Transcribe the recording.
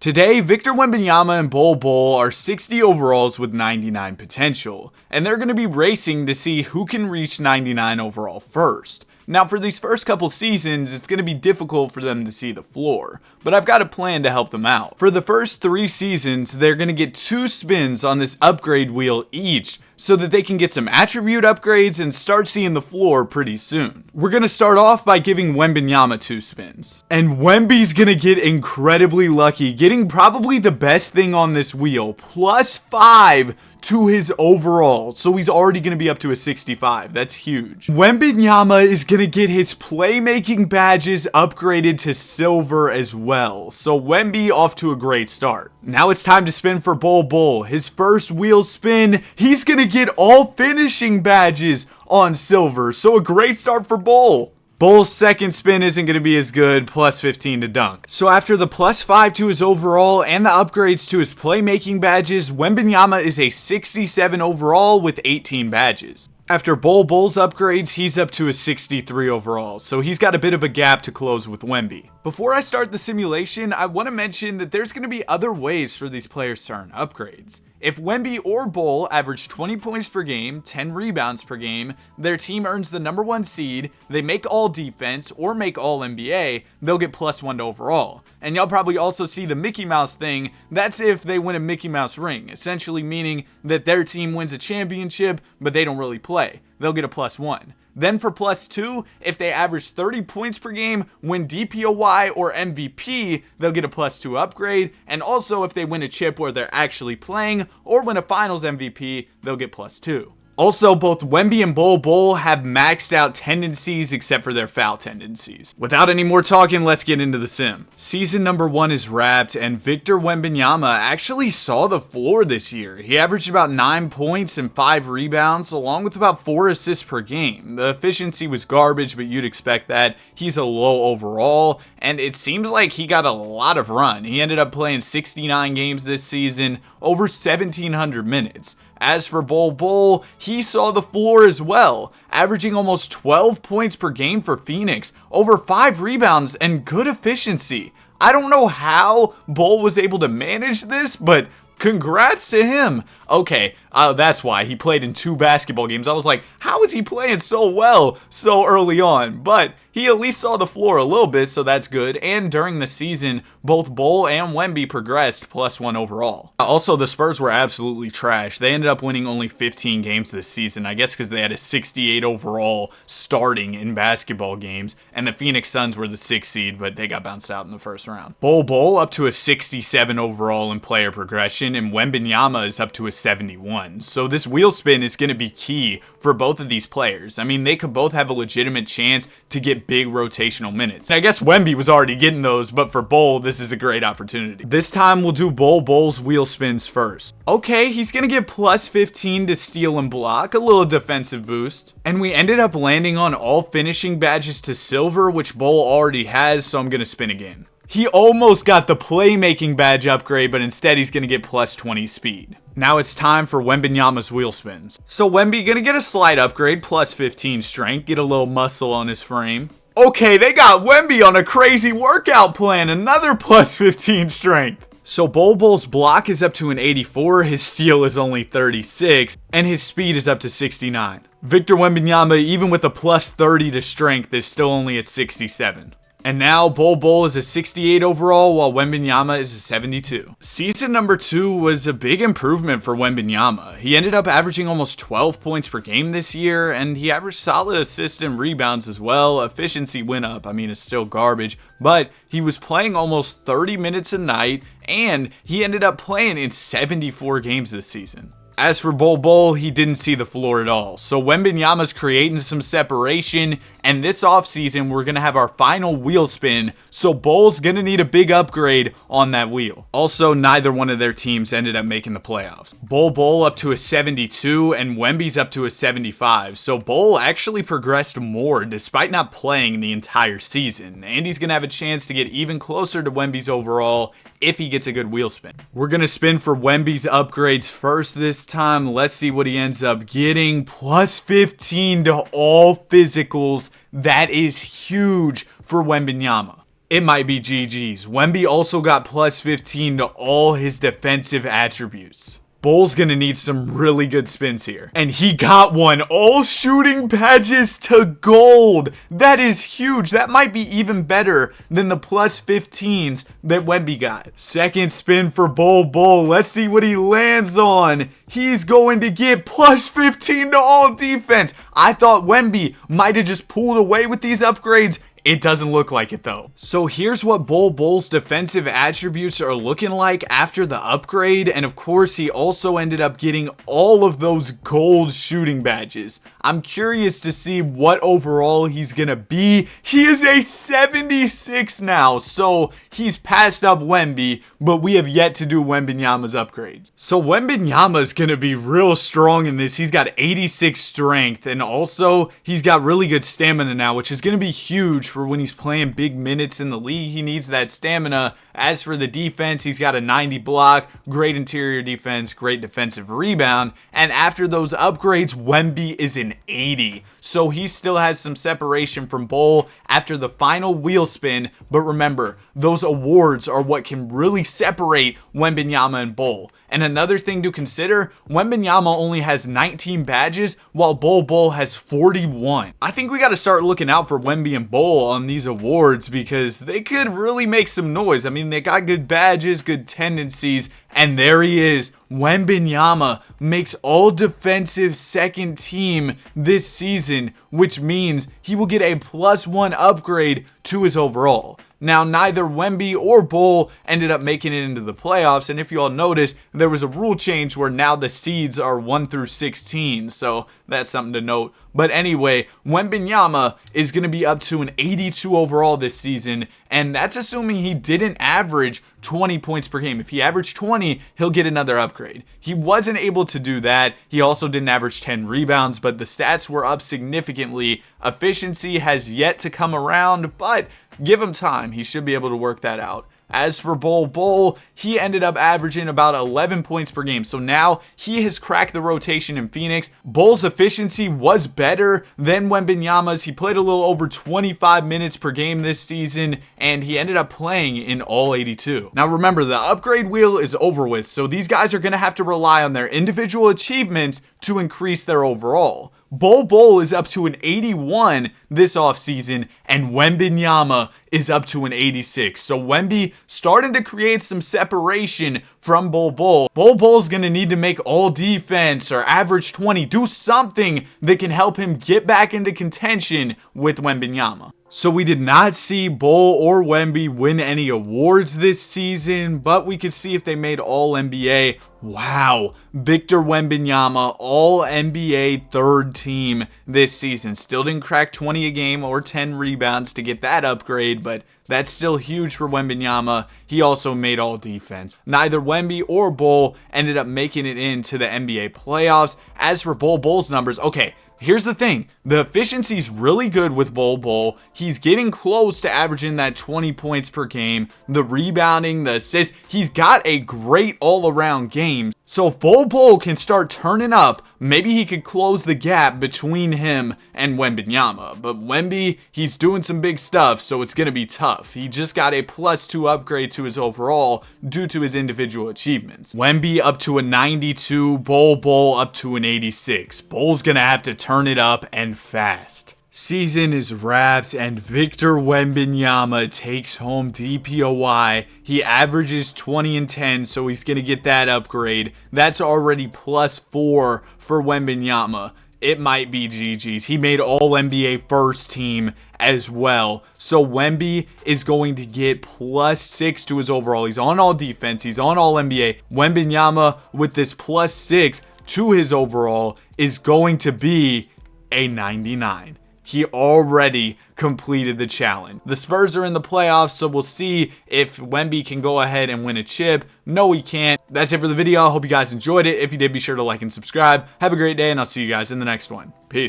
Today, Victor Wembanyama and Bol Bol are 60 overalls with 99 potential, and they're going to be racing to see who can reach 99 overall first. Now, for these first couple seasons, it's going to be difficult for them to see the floor, but I've got a plan to help them out. For the first 3 seasons, they're going to get 2 spins on this upgrade wheel each, so that they can get some attribute upgrades and start seeing the floor pretty soon. We're going to start off by giving Wembanyama 2 spins. And Wemby's going to get incredibly lucky, getting probably the best thing on this wheel, +5 to his overall, so he's already going to be up to a 65. That's huge. Wembanyama is going to get his playmaking badges upgraded to silver as well, so Wemby off to a great start. Now it's time to spin for Bol Bol. His first wheel spin, he's going to get all finishing badges on silver, so a great start for Bol. Bol's second spin isn't going to be as good, +15 to dunk. So after the +5 to his overall and the upgrades to his playmaking badges, Wembanyama is a 67 overall with 18 badges. After Bol Bol's upgrades, he's up to a 63 overall, so he's got a bit of a gap to close with Wemby. Before I start the simulation, I want to mention that there's going to be other ways for these players to earn upgrades. If Wemby or Bol average 20 points per game, 10 rebounds per game, their team earns the number 1 seed, they make all defense, or make all NBA, they'll get +1 to overall. And y'all probably also see the Mickey Mouse thing. That's if they win a Mickey Mouse ring, essentially meaning that their team wins a championship, but they don't really play. They'll get a +1. Then for +2, if they average 30 points per game, win DPOY or MVP, they'll get a +2 upgrade. And also if they win a chip where they're actually playing or win a finals MVP, they'll get +2. Also, both Wemby and Bol Bol have maxed out tendencies except for their foul tendencies. Without any more talking, let's get into the sim. Season number 1 is wrapped, and Victor Wembanyama actually saw the floor this year. He averaged about 9 points and 5 rebounds, along with about 4 assists per game. The efficiency was garbage, but you'd expect that. He's a low overall, and it seems like he got a lot of run. He ended up playing 69 games this season, over 1,700 minutes. As for Bol Bol, he saw the floor as well, averaging almost 12 points per game for Phoenix, over 5 rebounds, and good efficiency. I don't know how Bol was able to manage this, but congrats to him. Okay, that's why he played in 2 basketball games. I was like, how is he playing so well so early on? But he at least saw the floor a little bit, so that's good. And during the season, both Bol and Wemby progressed +1 overall. Also, the Spurs were absolutely trash. They ended up winning only 15 games this season, I guess because they had a 68 overall starting in basketball games, and the Phoenix Suns were the 6th seed, but they got bounced out in the first round. Bol Bol up to a 67 overall in player progression, and Wembanyama is up to a 71. So this wheel spin is going to be key for both of these players. I mean, they could both have a legitimate chance to get big rotational minutes. I guess Wemby was already getting those, but for Bol, this is a great opportunity. This time we'll do Bol Bol's wheel spins first. Okay, he's going to get +15 to steal and block, a little defensive boost. And we ended up landing on all finishing badges to silver, which Bol already has, so I'm going to spin again. He almost got the playmaking badge upgrade, but instead he's going to get +20 speed. Now it's time for Wembanyama's wheel spins. So Wemby going to get a slight upgrade, +15 strength, get a little muscle on his frame. Okay, they got Wemby on a crazy workout plan, another +15 strength. So Bol Bol's block is up to an 84, his steal is only 36, and his speed is up to 69. Victor Wembanyama, even with a +30 to strength, is still only at 67. And now Bol Bol is a 68 overall, while Wembanyama is a 72. Season number 2 was a big improvement for Wembanyama. He ended up averaging almost 12 points per game this year, and he averaged solid assists and rebounds as well. Efficiency went up. I mean, it's still garbage, but he was playing almost 30 minutes a night, and he ended up playing in 74 games this season. As for Bol Bol, he didn't see the floor at all. So Wembanyama's creating some separation, and this offseason we're going to have our final wheel spin, so Bol's going to need a big upgrade on that wheel. Also, neither one of their teams ended up making the playoffs. Bol Bol up to a 72, and Wemby's up to a 75, so Bol actually progressed more despite not playing the entire season, and he's going to have a chance to get even closer to Wemby's overall if he gets a good wheel spin. We're going to spin for Wemby's upgrades first this time. Let's see what he ends up getting. +15 to all physicals. That is huge for Wembanyama. it might be GG's. Wemby also got plus 15 to all his defensive attributes. Bol's gonna need some really good spins here. And he got one. All shooting badges to gold. That is huge. That might be even better than the plus 15s that Wemby got. Second spin for Bol Bol. Let's see what he lands on. He's going to get plus 15 to all defense. I thought Wemby might have just pulled away with these upgrades. It doesn't look like it though. So here's what Bol Bol's defensive attributes are looking like after the upgrade. And of course, he also ended up getting all of those gold shooting badges. I'm curious to see what overall he's gonna be. He is a 76 now, so he's passed up Wemby, but we have yet to do Wembanyama's upgrades. So Wembanyama is gonna be real strong in this. He's got 86 strength, and also he's got really good stamina now, which is gonna be huge for when he's playing big minutes in the league. He needs that stamina. As for the defense, he's got a 90 block, great interior defense, great defensive rebound, and after those upgrades, Wemby is an 80. So he still has some separation from Bol after the final wheel spin, but remember, those awards are what can really separate Wembanyama and Bol. And another thing to consider, Wembanyama only has 19 badges, while Bol Bol has 41. I think we got to start looking out for Wemby and Bol on these awards because they could really make some noise. I mean, they got good badges, good tendencies, and there he is. Wembanyama makes all defensive second team this season, which means he will get a +1 upgrade to his overall. Now, neither Wemby or Bol ended up making it into the playoffs, and if you all notice, there was a rule change where now the seeds are 1 through 16, so that's something to note. But anyway, Wembanyama is going to be up to an 82 overall this season, and that's assuming he didn't average 20 points per game. If he averaged 20, he'll get another upgrade. He wasn't able to do that. He also didn't average 10 rebounds, but the stats were up significantly. Efficiency has yet to come around, but give him time. He should be able to work that out. As for Bol Bol, he ended up averaging about 11 points per game. So now he has cracked the rotation in Phoenix. Bol's efficiency was better than Wembanyama's. He played a little over 25 minutes per game this season, and he ended up playing in all 82. Now remember, the upgrade wheel is over with, so these guys are going to have to rely on their individual achievements to increase their overall. Bol Bol is up to an 81 this offseason, and Wembanyama is up to an 86. So Wemby starting to create some separation from Bol Bol. Bol Bol's going to need to make all defense or average 20, do something that can help him get back into contention with Wembanyama. So we did not see Bol or Wemby win any awards this season, but we could see if they made All NBA. Wow, Victor Wembanyama, All NBA third team this season. Still didn't crack 20 a game or 10 rebounds to get that upgrade, but that's still huge for Wembanyama. He also made all defense. Neither Wemby or Bol ended up making it into the NBA playoffs. As for Bol Bol's numbers, okay, here's the thing. The efficiency's really good with Bol Bol. He's getting close to averaging that 20 points per game. The rebounding, the assists, he's got a great all-around game. So if Bol Bol can start turning up, maybe he could close the gap between him and Wembanyama. But Wemby, he's doing some big stuff, so it's going to be tough. He just got a +2 upgrade to his overall due to his individual achievements. Wemby up to a 92, Bol Bol up to an 86. Bol's going to have to turn it up and fast. Season is wrapped and Victor Wembanyama takes home DPOY. He averages 20 and 10, so he's going to get that upgrade. That's already +4 for Wembanyama. It might be GG's. He made All NBA first team as well. So Wemby is going to get +6 to his overall. He's on all defense. He's on All NBA. Wembanyama with this +6 to his overall is going to be a 99. He already completed the challenge. The Spurs are in the playoffs, so we'll see if Wemby can go ahead and win a chip. No, he can't. That's it for the video. I hope you guys enjoyed it. If you did, be sure to like and subscribe. Have a great day, and I'll see you guys in the next one. Peace.